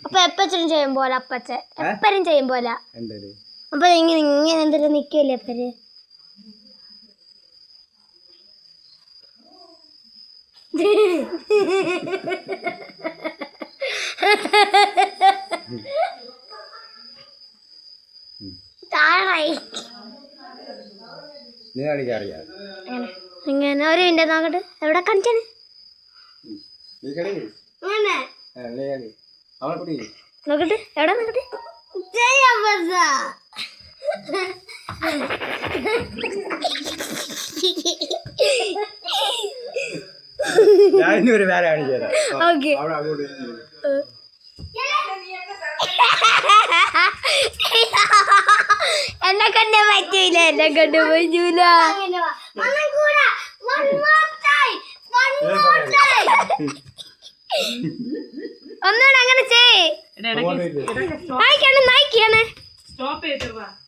അപ്പൊ എപ്പച്ചനും ചെയ്യും പോലെ അപ്പച്ച എപ്പരും ചെയ്യും പോലെ എന്തേലും അപ്പൊ ഇങ്ങനെ ഇങ്ങനെ എന്തെങ്കിലും നിക്കല്ലേ എപ്പര് നീ കളിക്കാറിയാ ഇങ്ങനെ ഒരു മിനിറ്റ് നോക്കട്ടെ എവിടെ കാണിച്ചാണ് നീ കളി അവളെ കുടി നോക്കട്ടെ എവിടെ നോക്കട്ടെ ഞാൻ ഒരു വേറെ കാണിച്ചു തരാം ഓക്കെ അവിടെ അങ്ങോട്ട് എന്നെ കൊണ്ട് പറ്റൂല എന്നെ കൊണ്ട് പറ്റൂല ഒന്നുകൂടെ അങ്ങനെ ചെയ്യേ നായിക്കാണ് സ്റ്റോപ്പ് ചെയ്തിട്ട്